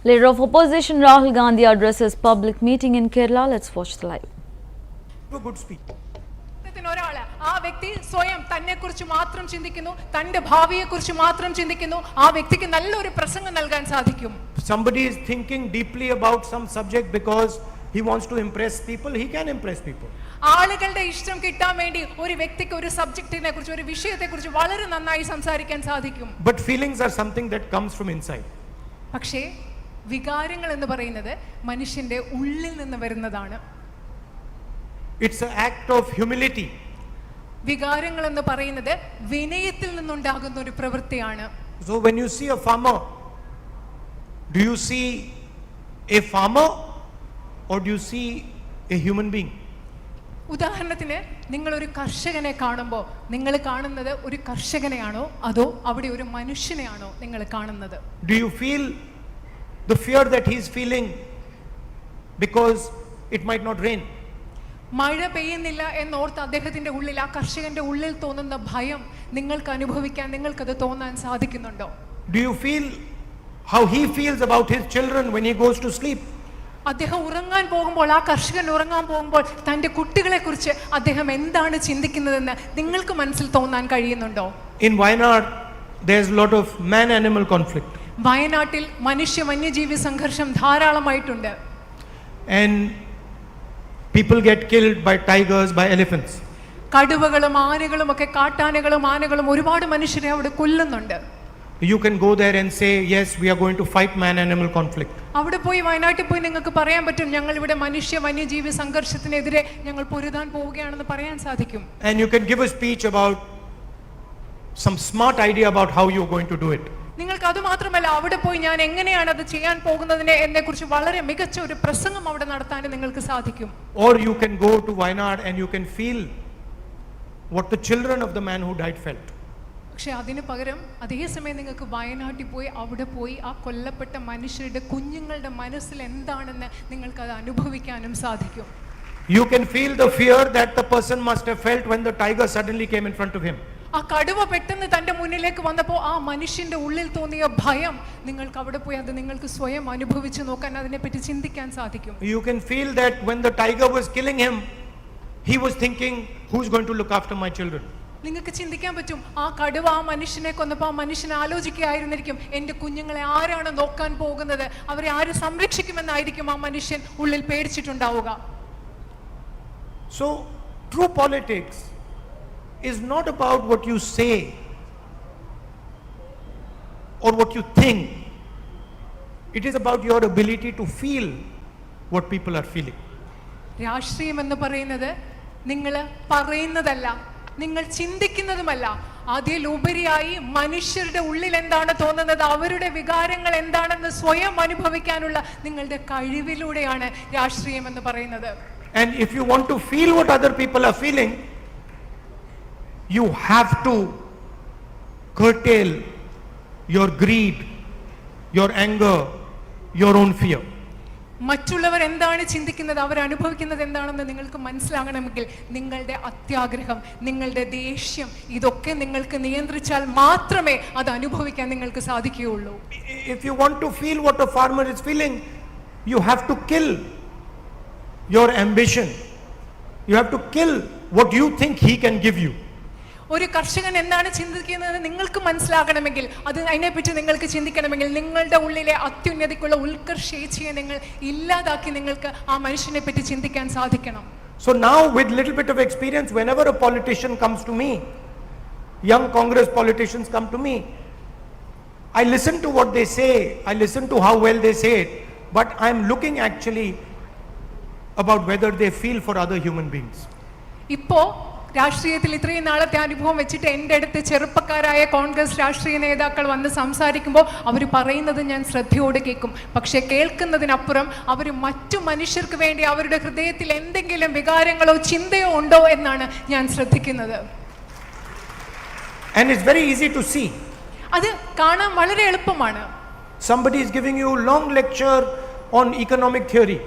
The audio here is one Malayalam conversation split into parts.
Leader of opposition Rahul Gandhi addresses public meeting in Kerala. Let's watch the live. A good speech. ഒരാള് ആ വ്യക്തി സ്വയം തന്നെ കുറിച്ച് മാത്രം ചിന്തിക്കുന്നു, തന്റെ ഭാവിയെ കുറിച്ച് മാത്രം ചിന്തിക്കുന്നു, ആ വ്യക്തിക്ക് നല്ലൊരു പ്രസംഗം നൽകാൻ സാധിക്കും. Somebody is thinking deeply about some subject because he wants to impress people. He can impress people. ആളുകളുടെ ഇഷ്ടം കിട്ടാൻ വേണ്ടി ഒരു വ്യക്തിക്ക് ഒരു സബ്ജക്റ്റിനെ കുറിച്ച്, ഒരു വിഷയത്തെ കുറിച്ച് വളരെ നന്നായി സംസാരിക്കാൻ സാധിക്കും. But feelings are something that comes from inside. പക്ഷേ വികാരങ്ങൾ എന്ന് പറയുന്നത് മനുഷ്യന്റെ ഉള്ളിൽ നിന്ന് വരുന്നതാണ്. It's an act of humility. വികാരങ്ങൾ എന്ന് പറയുന്നത് വിനയത്തിൽ നിന്നുണ്ടാകുന്ന ഒരു പ്രവൃത്തിയാണ്. So when you see a farmer, do you see a farmer or do you see a human being? ഉദാഹരണത്തിന് നിങ്ങൾ ഒരു കർഷകനെ കാണുമ്പോൾ നിങ്ങൾ കാണുന്നത് ഒരു കർഷകനെയാണോ അതോ അവിടെ ഒരു മനുഷ്യനെയാണോ നിങ്ങൾ കാണുന്നത്? Do you feel the fear that he is feeling because it might not rain? മഴ പെയ്യുന്നില്ല എന്നോർത്ത് അദ്ദേഹത്തിന്റെ ഉള്ളിൽ, ആ കർഷകന്റെ ഉള്ളിൽ തോന്നുന്ന ഭയം നിങ്ങൾക്ക് അനുഭവിക്കാൻ, നിങ്ങൾക്കത് തോന്നാൻ സാധിക്കുന്നുണ്ടോ? Do you feel how he feels about his children when he goes to sleep? അദ്ദേഹം ഉറങ്ങാൻ പോകുമ്പോൾ, ആ കർഷകൻ ഉറങ്ങാൻ പോകുമ്പോൾ തന്റെ കുട്ടികളെ കുറിച്ച് അദ്ദേഹം എന്താണ് ചിന്തിക്കുന്നതെന്ന് നിങ്ങൾക്ക് മനസ്സിൽ തോന്നാൻ കഴിയുന്നുണ്ടോ? In Wayanad there's a lot of man animal conflict. വയനാട്ടിൽ മനുഷ്യ വന്യജീവി സംഘർഷം ധാരാളമായിട്ടുണ്ട്. And people get killed by tigers, by elephants. കടുവകളും ആനകളും ഒക്കെ, കാട്ടാനകളും ആനകളും ഒരുപാട് മനുഷ്യരെ അവിടെ കൊല്ലുന്നുണ്ട്. You can go there and say, yes, we are going to fight man animal conflict. അവിടെ പോയി, വയനാട്ടിൽ പോയി നിങ്ങൾക്ക് പറയാൻ പറ്റും, ഞങ്ങൾ ഇവിടെ മനുഷ്യ വന്യജീവി സംഘർഷത്തിനെതിരെ ഞങ്ങൾ പൊരുതാൻ പോവുകയാണെന്ന് പറയാൻ സാധിക്കും. And you can give a speech about some smart idea about how you are going to do it. നിങ്ങൾക്ക് അത് മാത്രമല്ല, അവിടെ പോയി ഞാൻ എങ്ങനെയാണ് അത് ചെയ്യാൻ പോകുന്നതിനെ എന്നെക്കുറിച്ച് വളരെ മികച്ച ഒരു പ്രസംഗം അവിടെ നടത്താൻ നിങ്ങൾക്ക് സാധിക്കും. Or you can go to Wayanad and you can feel what the children of the man who died felt. പക്ഷെ അതിന് പകരം അതേസമയം നിങ്ങൾക്ക് വയനാട്ടിൽ പോയി അവിടെ പോയി ആ കൊല്ലപ്പെട്ട മനുഷ്യരുടെ കുഞ്ഞുങ്ങളുടെ മനസ്സിൽ എന്താണെന്ന് നിങ്ങൾക്ക് അത് അനുഭവിക്കാനും സാധിക്കും. You can feel the fear that the person must have felt when the tiger suddenly came in front of him. ആ കടുവ പെട്ടെന്ന് തന്റെ മുന്നിലേക്ക് വന്നപ്പോൾ ആ മനുഷ്യന്റെ ഉള്ളിൽ തോന്നിയ ഭയം നിങ്ങൾക്ക് അവിടെ പോയി അത് നിങ്ങൾക്ക് സ്വയം അനുഭവിച്ചു നോക്കാൻ, അതിനെപ്പറ്റി ചിന്തിക്കാൻ സാധിക്കും. You can feel that when the tiger was killing him, he was thinking, who's going to look after my children? നിങ്ങൾക്ക് ചിന്തിക്കാൻ പറ്റും, ആ കടുവ ആ മനുഷ്യനെ കൊന്നപ്പോൾ ആ മനുഷ്യൻ ആലോചിക്കുകയായിരുന്നിരിക്കും, എന്റെ കുഞ്ഞുങ്ങളെ ആരാണ് നോക്കാൻ പോകുന്നത്, അവരെ ആര് സംരക്ഷിക്കുമെന്നായിരിക്കും ആ മനുഷ്യൻ ഉള്ളിൽ പേടിച്ചിട്ടുണ്ടാവുക. So true politics is not about what you say or what you think. It is about your ability to feel what people are feeling. രാഷ്ട്രീയം എന്ന് പറയുന്നത് നിങ്ങൾ പറയുന്നതല്ല, നിങ്ങൾ ചിന്തിക്കുന്നതുമല്ല, അതിലുപരിയായി മനുഷ്യരുടെ ഉള്ളിൽ എന്താണ് തോന്നുന്നത്, അവരുടെ വികാരങ്ങൾ എന്താണെന്ന് സ്വയം അനുഭവിക്കാനുള്ള നിങ്ങളുടെ കഴിവിലൂടെയാണ് രാഷ്ട്രീയം എന്ന് പറയുന്നത്. And if you want to feel what other people are feeling, you have to curtail your greed, your anger, your own fear. മറ്റുള്ളവർ എന്താണ് ചിന്തിക്കുന്നത്, അവർ അനുഭവിക്കുന്നത് എന്താണെന്ന് നിങ്ങൾക്ക് മനസ്സിലാകണമെങ്കിൽ നിങ്ങളുടെ അത്യാഗ്രഹം, നിങ്ങളുടെ ദേഷ്യം, ഇതൊക്കെ നിങ്ങൾക്ക് നിയന്ത്രിച്ചാൽ മാത്രമേ അത് അനുഭവിക്കാൻ നിങ്ങൾക്ക് സാധിക്കുകയുള്ളൂ. If you want to feel what a farmer is feeling, you have to kill your ambition. You have to kill what you think he can give you. ഒരു കർഷകൻ എന്താണ് ചിന്തിക്കുന്നത് നിങ്ങൾക്ക് മനസ്സിലാകണമെങ്കിൽ, അത് അതിനെപ്പറ്റി നിങ്ങൾക്ക് ചിന്തിക്കണമെങ്കിൽ നിങ്ങളുടെ ഉള്ളിലെ അത്യുന്നതിക്കുള്ള ഉത്കർഷേച്ഛയെ നിങ്ങൾ ഇല്ലാതാക്കി നിങ്ങൾക്ക് ആ മനുഷ്യനെ പറ്റി ചിന്തിക്കാൻ സാധിക്കണം. So now with little bit of experience, whenever a politician comes to me, young Congress politicians come to me, I listen to what they say, I listen to how well they say it, but I am looking actually about whether they feel for other human beings. ഇപ്പോ രാഷ്ട്രീയത്തിൽ ഇത്രയും നാളത്തെ അനുഭവം വെച്ചിട്ട് എൻ്റെ അടുത്ത് ചെറുപ്പക്കാരായ കോൺഗ്രസ് രാഷ്ട്രീയ നേതാക്കൾ വന്ന് സംസാരിക്കുമ്പോൾ അവർ പറയുന്നത് ഞാൻ ശ്രദ്ധയോടെ കേൾക്കും. പക്ഷെ കേൾക്കുന്നതിനപ്പുറം അവർ മറ്റു മനുഷ്യർക്ക് വേണ്ടി അവരുടെ ഹൃദയത്തിൽ എന്തെങ്കിലും വികാരങ്ങളോ ചിന്തയോ ഉണ്ടോ എന്നാണ് ഞാൻ ശ്രദ്ധിക്കുന്നത്. And it's very easy to see. അത് കാണാൻ വളരെ എളുപ്പമാണ്. Somebody is giving you long lecture on economic theory.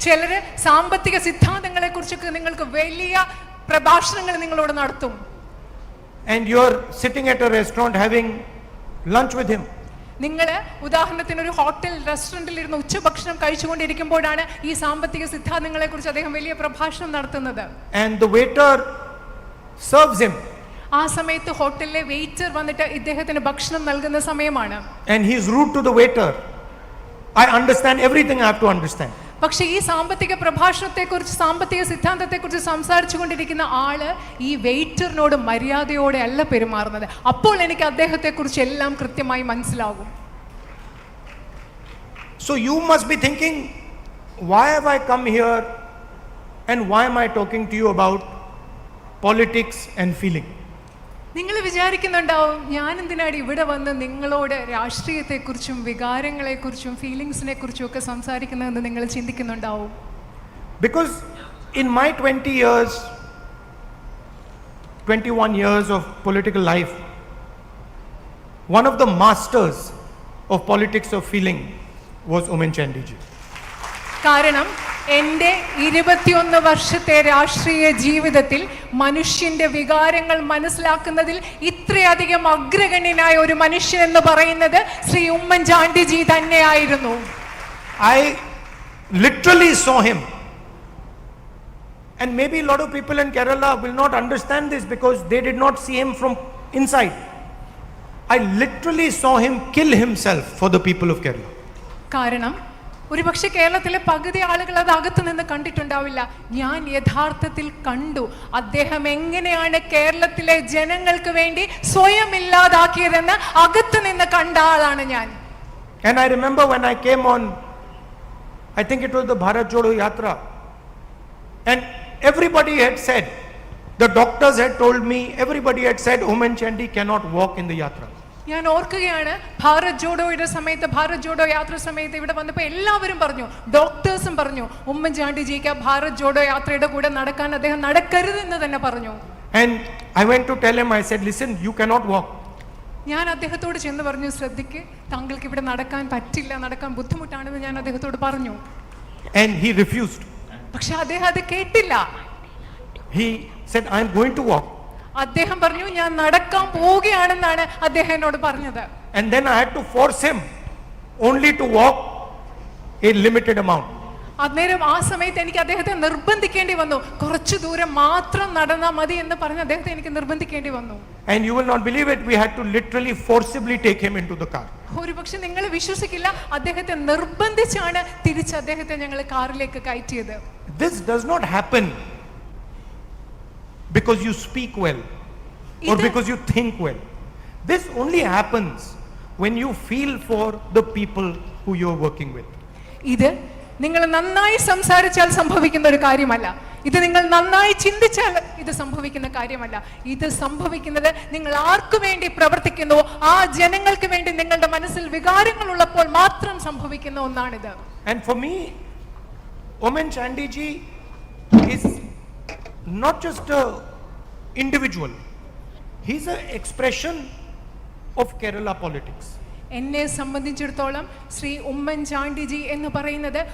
ചിലര് സാമ്പത്തിക സിദ്ധാന്തങ്ങളെ കുറിച്ചൊക്കെ നിങ്ങൾക്ക് വലിയ പ്രഭാഷണങ്ങൾ നിങ്ങളോട് നടത്തും. And you're sitting at a restaurant having lunch with him. നിങ്ങൾ ഉദാഹരണത്തിന് ഒരു ഹോട്ടൽ റെസ്റ്റോറൻറ്റിൽ ഇരുന്ന് ഉച്ചഭക്ഷണം കഴിച്ചുകൊണ്ടിരിക്കുമ്പോഴാണ് ഈ സാമ്പത്തിക സിദ്ധാന്തങ്ങളെ കുറിച്ച് അദ്ദേഹം വലിയ പ്രഭാഷണം നടത്തുന്നത്. And the waiter serves him. ആ സമയത്ത് ഹോട്ടലിലെ വെയിറ്റർ വന്നിട്ട് ഇദ്ദേഹത്തിന് ഭക്ഷണം നൽകുന്ന സമയമാണ്. And he is rude to the waiter. I understand everything I have to understand. പക്ഷേ ഈ സാമ്പത്തിക പ്രഭാഷണത്തെക്കുറിച്ച്, സാമ്പത്തിക സിദ്ധാന്തത്തെക്കുറിച്ച് സംസാരിച്ചു കൊണ്ടിരിക്കുന്ന ആള് ഈ വെയിറ്ററിനോട് മര്യാദയോടെ അല്ല പെരുമാറുന്നത്. അപ്പോൾ എനിക്ക് അദ്ദേഹത്തെക്കുറിച്ച് എല്ലാം കൃത്യമായി മനസ്സിലാകും. So you must be thinking, why have I come here and why am I talking to you about politics and feeling? നിങ്ങൾ വിചാരിക്കുന്നുണ്ടാവും, ഞാൻ എന്തിനാണ് ഇവിടെ വന്ന് നിങ്ങളോട് രാഷ്ട്രീയത്തെക്കുറിച്ചും വികാരങ്ങളെക്കുറിച്ചും ഫീലിങ്സിനെ കുറിച്ചും ഒക്കെ സംസാരിക്കുന്നതെന്ന് നിങ്ങൾ ചിന്തിക്കുന്നുണ്ടാവും. Because in my 21 years of political life, one of the masters of politics of feeling was Oommen Chandy ji. കാരണം എൻ്റെ 21 വർഷത്തെ രാഷ്ട്രീയ ജീവിതത്തിൽ മനുഷ്യന്റെ വികാരങ്ങൾ മനസ്സിലാക്കുന്നതിൽ ഇത്രയധികം അഗ്രഗണ്യനായ ഒരു മനുഷ്യൻ എന്ന് പറയുന്നത് ശ്രീ ഉമ്മൻചാണ്ടി ജി തന്നെയായിരുന്നു. I literally saw him. And maybe a lot of people in Kerala will not understand this because they did not see him from inside. I literally saw him kill himself for the people of Kerala. കാരണം ഒരുപക്ഷെ കേരളത്തിലെ പകുതി ആളുകൾ അത് അകത്തു നിന്ന് കണ്ടിട്ടുണ്ടാവില്ല. ഞാൻ യഥാർത്ഥത്തിൽ കണ്ടു അദ്ദേഹം എങ്ങനെയാണ് കേരളത്തിലെ ജനങ്ങൾക്ക് വേണ്ടി സ്വയം ഇല്ലാതാക്കിയതെന്ന് അകത്തു നിന്ന് കണ്ട ആളാണ് ഞാൻ. And I remember when I came on, I think it was the Bharat Jodo Yatra, and everybody had said, the doctors had told me, everybody had said Oommen Chandy cannot walk in the yatra. ഞാൻ ഓർക്കുകയാണ്, ഭാരത് ജോഡോയുടെ സമയത്ത്, ഭാരത് ജോഡോ യാത്ര സമയത്ത് ഇവിടെ വന്നപ്പോൾ എല്ലാവരും പറഞ്ഞു, ഡോക്ടേഴ്സും പറഞ്ഞു, ഉമ്മൻചാണ്ടിജിക്ക് ഭാരത് ജോഡോ യാത്രയുടെ കൂടെ നടക്കാൻ അദ്ദേഹം നടക്കരുതെന്ന് തന്നെ പറഞ്ഞു. And I went to tell him, I said, listen, you cannot walk. ഞാൻ അദ്ദേഹത്തോട് ചെന്ന് പറഞ്ഞു, ശ്രദ്ധിക്ക്, താങ്കൾക്ക് ഇവിടെ നടക്കാൻ പറ്റില്ല, നടക്കാൻ ബുദ്ധിമുട്ടാണെന്ന് ഞാൻ അദ്ദേഹത്തോട് പറഞ്ഞു. And he refused. പക്ഷെ അദ്ദേഹം അത് കേട്ടില്ല. He said, I am going to walk. അദ്ദേഹം പറഞ്ഞു, ഞാൻ നടക്കാൻ പോവുകയാണെന്നാണ് അദ്ദേഹം എന്നോട് പറഞ്ഞത്. And then I had to force him only to walk a limited amount. അന്നേരം ആ സമയത്ത് എനിക്ക് അദ്ദേഹത്തെ നിർബന്ധിക്കേണ്ടി വന്നു, കുറച്ചു ദൂരം മാത്രം നടന്നാൽ മതി എന്ന് പറഞ്ഞ് അദ്ദേഹത്തെ എനിക്ക് നിർബന്ധിക്കേണ്ടി വന്നു. And you will not believe it, we had to literally forcibly take him into the car. ഒരുപക്ഷെ നിങ്ങൾ വിശ്വസിക്കില്ല, അദ്ദേഹത്തെ നിർബന്ധിച്ചാണ് തിരിച്ച് അദ്ദേഹത്തെ ഞങ്ങൾ കാറിലേക്ക് കയറ്റിയത്. This does not happen because you speak well or because you think well. This only happens when you feel for the people who you are working with. ഇത് നിങ്ങൾ നന്നായി സംസാരിച്ചാൽ സംഭവിക്കുന്ന ഒരു കാര്യമല്ല. ഇത് നിങ്ങൾ നന്നായി ചിന്തിച്ചാൽ ഇത് സംഭവിക്കുന്ന കാര്യമല്ല. ഇത് സംഭവിക്കുന്നത് നിങ്ങൾ ആർക്കു വേണ്ടി പ്രവർത്തിക്കുന്നു, ആ ജനങ്ങൾക്ക് വേണ്ടി നിങ്ങളുടെ മനസ്സിൽ വികാരങ്ങൾ ഉള്ളപ്പോൾ മാത്രം സംഭവിക്കുന്ന ഒന്നാണിത്. And for me, Oommen Chandy ji is not just a individual. He's an expression of Kerala politics. എന്നെ സംബന്ധിച്ചിടത്തോളം ശ്രീ ഉമ്മൻചാണ്ടിജി എന്ന് പറയുന്നത്